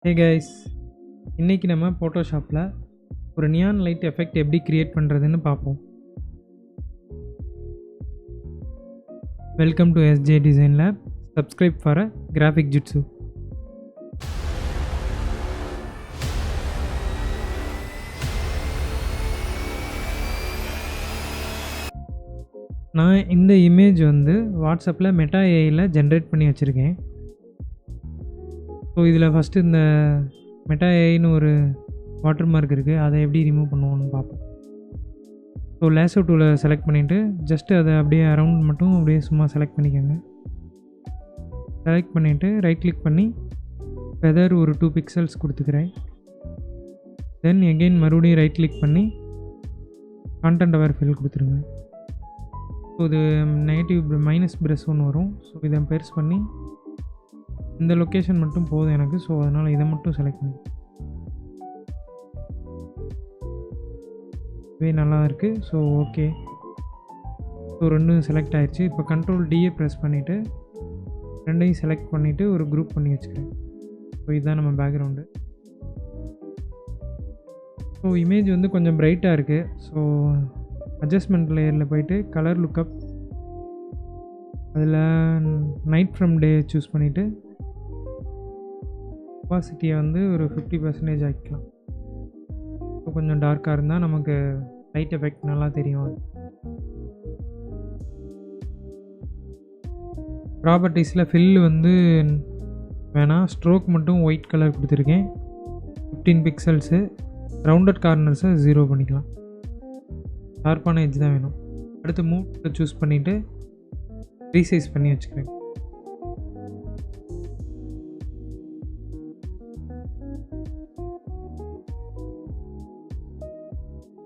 Hey guys, இன்றைக்கி நம்ம ஃபோட்டோஷாப்பில் ஒரு நியான் லைட் எஃபெக்ட் எப்படி க்ரியேட் பண்ணுறதுன்னு பார்ப்போம். Welcome to SJ design lab. Subscribe for a graphic jutsu. நான் இந்த இமேஜ் வாட்ஸ்அப்பில் மெட்டா ஏஐயில் ஜென்ரேட் பண்ணி வச்சுருக்கேன். ஸோ இதில் ஃபஸ்ட்டு இந்த மெட்டா ஏஐன்னு ஒரு வாட்டர் மார்க் இருக்குது, அதை எப்படி ரிமூவ் பண்ணுவோன்னு பார்ப்போம். ஸோ லேசோ டூலை செலக்ட் பண்ணிவிட்டு ஜஸ்ட்டு அதை அப்படியே அரவுண்ட் மட்டும் அப்படியே சும்மா செலக்ட் பண்ணிக்கோங்க. செலக்ட் பண்ணிவிட்டு ரைட் கிளிக் பண்ணி ஃபெதர் ஒரு 2 பிக்சல்ஸ் கொடுத்துக்கிறேன். தென் எகெயின் மறுபடியும் ரைட் கிளிக் பண்ணி கான்டென்ட் அவர் ஃபில் கொடுத்துருங்க. ஸோ இது நெகட்டிவ் மைனஸ் ப்ரெஸ் ஒன்று வரும். ஸோ இதை பெருசு பண்ணி இந்த லொக்கேஷன் மட்டும் போதும் எனக்கு. ஸோ அதனால் இதை மட்டும் செலக்ட் பண்ணி இதுவே நல்லா இருக்குது. ஸோ ஓகே, ஸோ ரெண்டும் செலக்ட் ஆகிடுச்சு. இப்போ கண்ட்ரோல் டியை ப்ரெஸ் பண்ணிவிட்டு ரெண்டையும் செலக்ட் பண்ணிவிட்டு ஒரு குரூப் பண்ணி வச்சுக்கிறேன். ஸோ இதுதான் நம்ம பேக்ரவுண்டு. ஸோ இமேஜ் கொஞ்சம் பிரைட்டாக இருக்குது. ஸோ அட்ஜஸ்ட்மெண்ட் லேயரில் போயிட்டு கலர் லுக்கப், அதில் நைட் ஃப்ரம் டே சூஸ் பண்ணிவிட்டு ஒப்பாசிட்டியை ஒரு 50% ஆக்கிக்கலாம். ஸோ கொஞ்சம் டார்க்காக இருந்தால் நமக்கு லைட் எஃபெக்ட் நல்லா தெரியும். ப்ராப்பர்ட்டிஸில் ஃபில் வேணாம், ஸ்ட்ரோக் மட்டும் ஒயிட் கலர் கொடுத்துருக்கேன். 15 பிக்சல்ஸு. ரவுண்டட் கார்னர்ஸை 0 பண்ணிக்கலாம். ஷார்ப்பான எட்ஜ் தான் வேணும். அடுத்து மூவ் சூஸ் பண்ணிவிட்டு ரீசைஸ் பண்ணி வச்சுக்கிறேன்.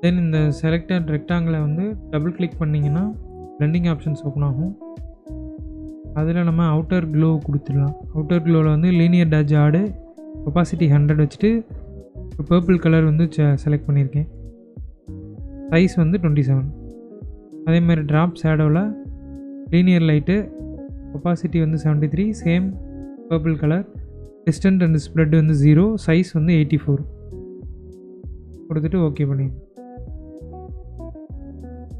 தென் இந்த செலக்டட் ரெக்டாங்கிளை டபுள் கிளிக் பண்ணிங்கன்னா பிளெண்டிங் ஆப்ஷன்ஸ் ஓப்பன் ஆகும். அதில் நம்ம அவுட்டர் க்ளோ கொடுத்துடலாம். அவுட்டர் க்ளோவில் லீனியர் டேட்ஜ் ஆடு, ஒப்பாசிட்டி 100 வச்சுட்டு ஒரு பர்பிள் கலர் செலக்ட் பண்ணியிருக்கேன். சைஸ் 27. அதே மாதிரி ட்ராப் ஷேடோவில் linear light, opacity 73, same purple colour, distant and spread 0, size 84 கொடுத்துட்டு ஓகே பண்ணிடுங்க.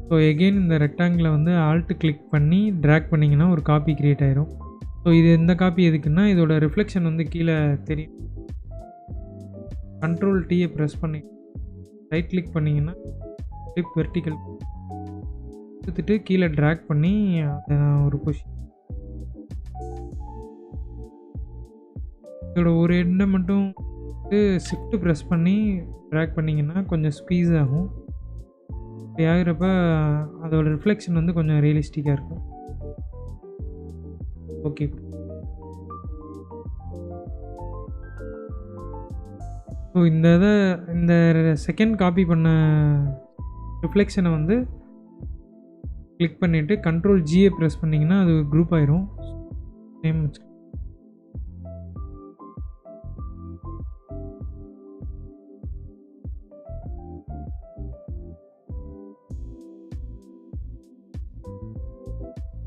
ஸோ எகெயின் இந்த ரெக்டாங்கிளை ஆல்ட்டு கிளிக் பண்ணி ட்ராக் பண்ணிங்கன்னா ஒரு காப்பி க்ரியேட் ஆகிரும். ஸோ இது இந்த காப்பி எதுக்குன்னா இதோட ரிஃப்ளெக்ஷன் கீழே தெரியும். கண்ட்ரோல் டீயை ப்ரெஸ் பண்ணி ரைட் கிளிக் பண்ணிங்கன்னா ஃப்ளிப் வெர்டிக்கல் கொடுத்துட்டு கீழே ட்ராக் பண்ணி ஒரு பொசிஷன் இதோட ஒரு எண்டை மட்டும் ஷிஃப்ட் ப்ரெஸ் பண்ணி ட்ராக் பண்ணிங்கன்னா கொஞ்சம் ஸ்குவீஸ் ஆகும். இப்படி ஆகிறப்ப அதோட ரிஃப்ளெக்ஷன் கொஞ்சம் ரியலிஸ்டிக்காக இருக்கும். ஓகே, ஸோ இந்த செகண்ட் காப்பி பண்ண ரிஃப்ளெக்ஷனை கிளிக் பண்ணிவிட்டு கண்ட்ரோல் ஜியை ப்ரெஸ் பண்ணிங்கன்னா அது குரூப் ஆயிரும். நேம் வச்சு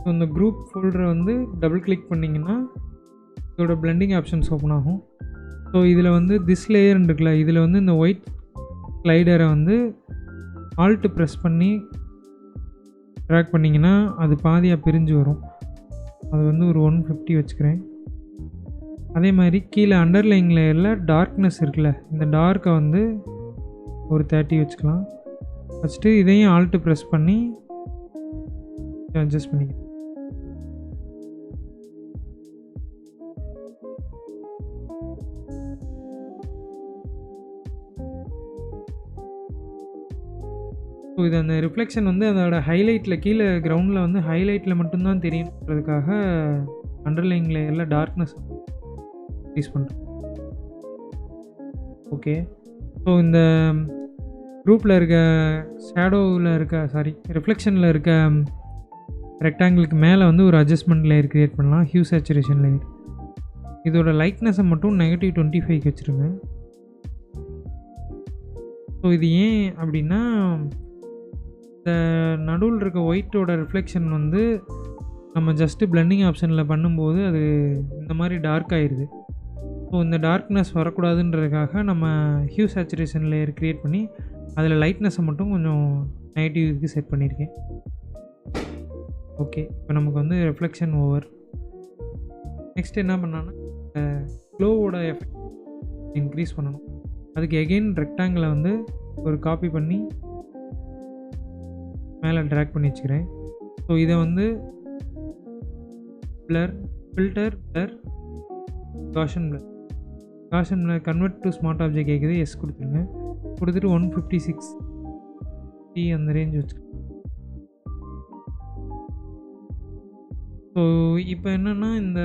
ஸோ இந்த குரூப் ஃபோல்டரை டபுள் கிளிக் பண்ணிங்கன்னா இதோட பிளெண்டிங் ஆப்ஷன்ஸ் ஓப்பன் ஆகும். ஸோ இதில் திஸ் லேயர் இருக்குல்ல, இதில் இந்த ஒயிட் ஸ்லைடரை ஆல்ட்டு ப்ரெஸ் பண்ணி ட்ராக் பண்ணிங்கன்னா அது பாதியாக பிரிஞ்சு வரும். அது ஒரு 150 வச்சுக்கிறேன். அதே மாதிரி கீழே அண்டர்லைங் லேயரில் டார்க்னஸ் இருக்குல்ல, இந்த டார்க்கை ஒரு 30 வச்சுக்கலாம். வச்சுட்டு இதையும் ஆல்ட்டு ப்ரெஸ் பண்ணி அட்ஜஸ்ட் பண்ணிக்கலாம். ஸோ இது அந்த ரிஃப்ளெக்ஷன் அதோட ஹைலைட்டில் கீழே கிரவுண்டில் ஹைலைட்டில் மட்டும்தான் தெரியுன்றதுக்காக அண்டர்லைங் லேயரில் டார்க்னஸ் யூஸ் பண்ணுறேன். ஓகே, ஸோ இந்த குரூப்பில் இருக்க ரிஃப்ளெக்ஷனில் இருக்க ரெக்டாங்கிளுக்கு மேலே ஒரு அட்ஜஸ்ட்மெண்ட் லேயர் க்ரியேட் பண்ணலாம். Hugh saturation layer. இதோட லைட்னஸை மட்டும் -25 வச்சுருங்க. ஸோ இது ஏன் அப்படின்னா இந்த நடுவில் இருக்க ஒயிட்டோட ரிஃப்ளெக்ஷன் நம்ம ஜஸ்ட்டு பிளெண்டிங் ஆப்ஷனில் பண்ணும்போது அது இந்த மாதிரி டார்க் ஆயிடுது. ஸோ இந்த டார்க்னஸ் வரக்கூடாதுன்றதுக்காக நம்ம ஹியூ சேச்சுரேஷன் லேயர் க்ரியேட் பண்ணி அதில் லைட்னஸை மட்டும் கொஞ்சம் நெகட்டிவ் இதுக்கு செட் பண்ணியிருக்கேன். ஓகே, இப்போ நமக்கு வந்து ரிஃப்ளெக்ஷன் ஓவர். நெக்ஸ்ட் என்ன பண்ணான்னா க்ளோவோட எஃபெக்ட் இன்க்ரீஸ் பண்ணணும். அதுக்கு எகெயின் ரெக்டாங்கிளை வந்து ஒரு காப்பி பண்ணி மேலே ட்ராக் பண்ணி வச்சுக்கிறேன். ஸோ இதை வந்து blur, filter, blur, caution blur. Caution blur convert to smart object கேட்குது, எஸ் கொடுத்துருங்க. கொடுத்துட்டு 156 அந்த ரேஞ்ச் வச்சுக்கோங்க. ஸோ இப்போ என்னென்னா இந்த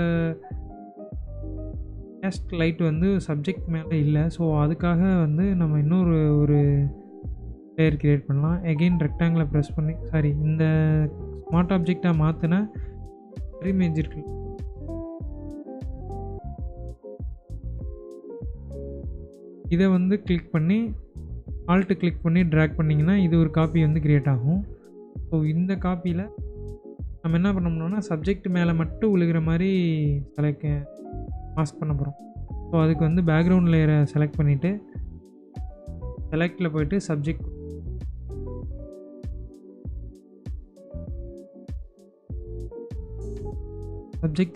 கேஸ்ட் லைட் வந்து சப்ஜெக்ட் மேலே இல்லை. ஸோ அதுக்காக வந்து நம்ம இன்னொரு லேயர் க்ரியேட் பண்ணலாம். எகெயின் ரெக்டாங்கிளை ப்ரெஸ் பண்ணி இந்த ஸ்மார்ட் ஆப்ஜெக்டாக மாற்றின இமேஜ் இருக்கு, இதை வந்து கிளிக் பண்ணி ஆல்ட்டு கிளிக் பண்ணி ட்ராக் பண்ணிங்கன்னா இது ஒரு காப்பி வந்து க்ரியேட் ஆகும். ஸோ இந்த காப்பியில் நம்ம என்ன பண்ணோம்னா சப்ஜெக்ட் மேலே மட்டும் விழுகிற மாதிரி மாஸ்க் பண்ண போகிறோம். ஸோ அதுக்கு வந்து பேக்ரவுண்ட் லேயரை செலக்ட் பண்ணிவிட்டு செலக்டில் போய்ட்டு சப்ஜெக்ட்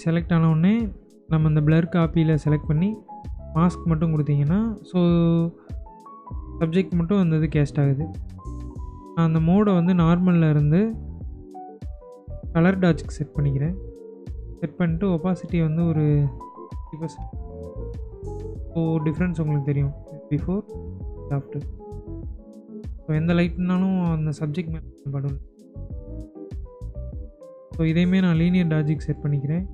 செலக்ட் ஆன உடனே நம்ம இந்த பிளர் காப்பியில் செலக்ட் பண்ணி மாஸ்க் மட்டும் கொடுத்தீங்கன்னா ஸோ சப்ஜெக்ட் மட்டும் அந்த இது கேஸ்ட் ஆகுது. நான் அந்த மோடை வந்து நார்மலில் இருந்து கலர் டாட்ஜுக்கு செட் பண்ணிக்கிறேன். செட் பண்ணிட்டு ஒப்பாசிட்டி வந்து ஒரு 50%. ஸோ டிஃப்ரென்ஸ் உங்களுக்கு தெரியும் பிஃபோர் ஆஃப்டர். ஸோ எந்த லைட்னாலும் அந்த சப்ஜெக்ட் மேலே படும். ஸோ இதையுமே நான் லீனியர் டாட்ஜுக்கு செட் பண்ணிக்கிறேன்.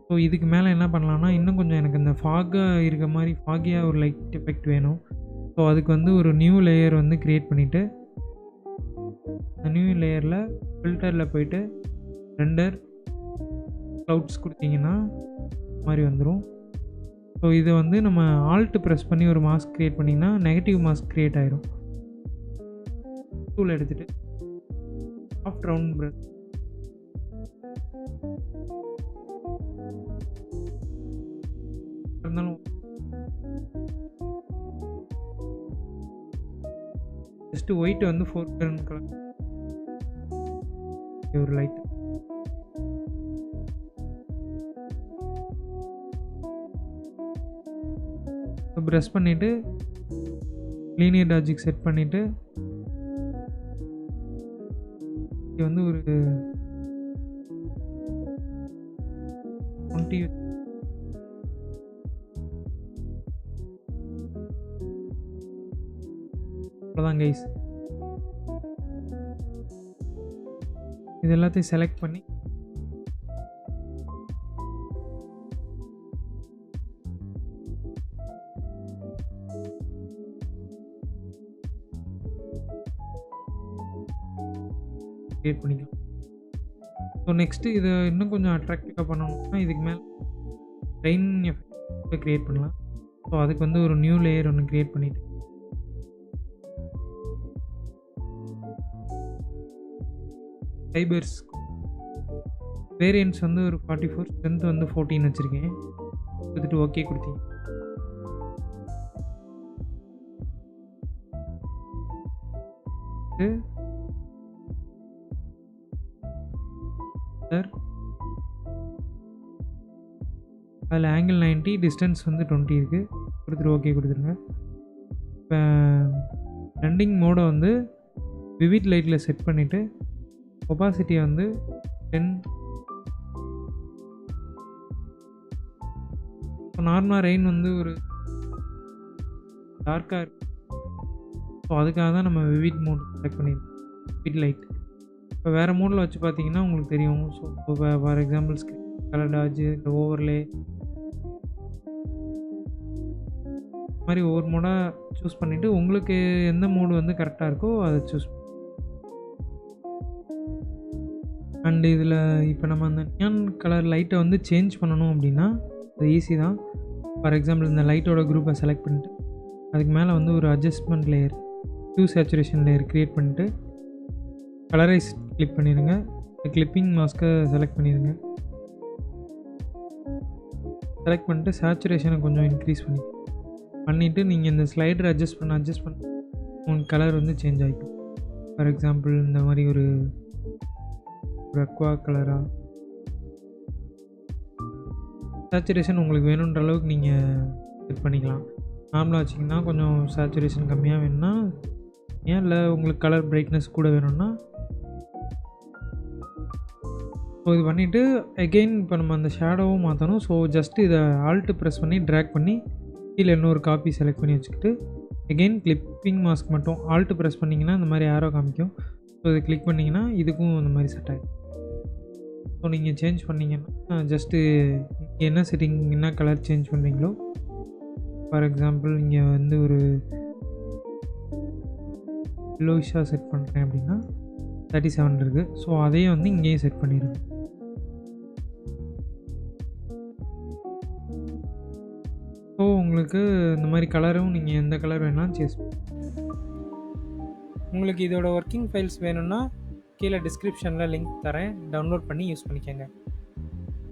ஸோ இதுக்கு மேலே என்ன பண்ணலான்னா இன்னும் கொஞ்சம் எனக்கு இந்த ஃபாகாக இருக்க மாதிரி ஃபாகியாக ஒரு லைட் எஃபெக்ட் வேணும். ஸோ அதுக்கு வந்து ஒரு நியூ லேயர் வந்து க்ரியேட் பண்ணிவிட்டு அந்த நியூ லேயரில் ஃபில்டரில் போய்ட்டு ரெண்டர் க்ளவுட்ஸ் கொடுத்தீங்கன்னா மாதிரி வந்துடும். ஸோ இதை வந்து நம்ம ஆல்ட் ப்ரெஸ் பண்ணி ஒரு மாஸ்க் க்ரியேட் பண்ணிங்கன்னா நெகட்டிவ் மாஸ்க் க்ரியேட் ஆயிரும். டூல் எடுத்துகிட்டு சாஃப்ட் ரவுண்ட் ப்ரெஸ் இருந்தாலும் ஜஸ்ட்டு ஒயிட் வந்து 4 கலர் ஒரு லைட். ப்ரெஸ் பண்ணிவிட்டு லீனியர் டாட்ஜுக்கு செட் பண்ணிவிட்டு இது வந்து ஒரு 20 அவ்வளோதான் கைஸ். இது எல்லாத்தையும் செலக்ட் பண்ணி கிரியேட் பண்ணிக்கலாம். ஸோ நெக்ஸ்ட்டு இதை இன்னும் கொஞ்சம் அட்ராக்டிவாக பண்ணணும்னா இதுக்கு மேலே ரெயின் எஃபெக்ட் க்ரியேட் பண்ணலாம். ஸோ அதுக்கு வந்து ஒரு நியூ லேயர் ஒன்று க்ரியேட் பண்ணிவிட்டு ஃபைபர்ஸ் வேரியன்ஸ் வந்து ஒரு 44, ஸ்ட்ரென்த் வந்து 14 வச்சுருக்கேன். கொடுத்துட்டு ஓகே கொடுத்தீங்க. அதில் ஆங்கிள் 90, டிஸ்டன்ஸ் வந்து 20 இருக்குது. கொடுத்துட்டு ஓகே கொடுத்துருங்க. இப்போ ரெண்டிங் மோடை வந்து விவிட் லைட்டில் செட் பண்ணிவிட்டு ஒப்பாசிட்டியை வந்து 10. இப்போ நார்மலாக ரெயின் வந்து ஒரு டார்க்காக இருக்குது. ஸோ அதுக்காக தான் நம்ம விவிட் மோட் செலக்ட் பண்ணியிருக்கோம், விவிட் லைட். இப்போ வேறு மோடில் வச்சு பார்த்தீங்கன்னா உங்களுக்கு தெரியும். ஸோ இப்போ ஃபார் எக்ஸாம்பிள் கலர் டாட்ஜு, இந்த ஓவர்லே மாதிரி ஒவ்வொரு மோடாக சூஸ் பண்ணிவிட்டு உங்களுக்கு எந்த மோடு வந்து கரெக்டாக இருக்கோ அதை சூஸ். அண்டு இதில் இப்போ நம்ம அந்த நியான் கலர் லைட்டை வந்து சேஞ்ச் பண்ணணும் அப்படின்னா அது ஈஸி தான். ஃபார் எக்ஸாம்பிள் இந்த லைட்டோட குரூப்பை செலக்ட் பண்ணிட்டு அதுக்கு மேலே வந்து ஒரு adjustment layer, Hugh saturation layer create பண்ணிட்டு கலரைஸ் கிளிக் பண்ணிடுங்க. கிளிப்பிங் மாஸ்க்கை செலக்ட் பண்ணிடுங்க. செலக்ட் பண்ணிட்டு சேச்சுரேஷனை கொஞ்சம் இன்க்ரீஸ் பண்ணிவிட்டு நீங்கள் இந்த ஸ்லைடர் அட்ஜஸ்ட் பண்ண உங்களுக்கு கலர் வந்து சேஞ்ச் ஆகிக்கும். ஃபார் எக்ஸாம்பிள் இந்த மாதிரி ஒரு அக்வா கலராக சேச்சுரேஷன் உங்களுக்கு வேணுன்ற அளவுக்கு நீங்கள் செட் பண்ணிக்கலாம். நார்மலாக வச்சிங்கன்னா கொஞ்சம் சேச்சுரேஷன் கம்மியாக வேணும்னா ஏன், இல்லை உங்களுக்கு கலர் பிரைட்னஸ் கூட வேணும்னா. ஸோ இது பண்ணிவிட்டு அகெயின் இப்போ நம்ம அந்த ஷேடோவும் மாற்றணும். ஸோ ஜஸ்ட்டு இதை ஆல்ட்டு ப்ரெஸ் பண்ணி ட்ராக் பண்ணி கீழே இன்னொரு காப்பி செலக்ட் பண்ணி வச்சுக்கிட்டு அகெயின் கிளிப்பிங் மாஸ்க் மட்டும் ஆல்ட்டு ப்ரெஸ் பண்ணிங்கன்னா இந்த மாதிரி ஆரோ காமிக்கும். ஸோ இது கிளிக் பண்ணிங்கன்னா இதுக்கும் இந்த மாதிரி செட் ஆகிடும். ஸோ நீங்கள் சேஞ்ச் பண்ணிங்கன்னா ஜஸ்ட்டு என்ன செட்டிங் என்ன கலர் சேஞ்ச் பண்ணுறீங்களோ, ஃபார் எக்ஸாம்பிள் இங்கே வந்து ஒரு ப்ளூஷாக செட் பண்ணுறேன் அப்படின்னா 37 இருக்குது. ஸோ அதையே வந்து இங்கேயும் செட் பண்ணிடுங்க. ஸோ உங்களுக்கு இந்த மாதிரி கலரும் நீங்கள் எந்த கலர் வேணாலும் சேஸ் உங்களுக்கு இதோட ஒர்க்கிங் ஃபைல்ஸ் வேணும்னா கீழே டிஸ்கிரிப்ஷனில் லிங்க் தரேன், டவுன்லோட் பண்ணி யூஸ் பண்ணிக்கோங்க.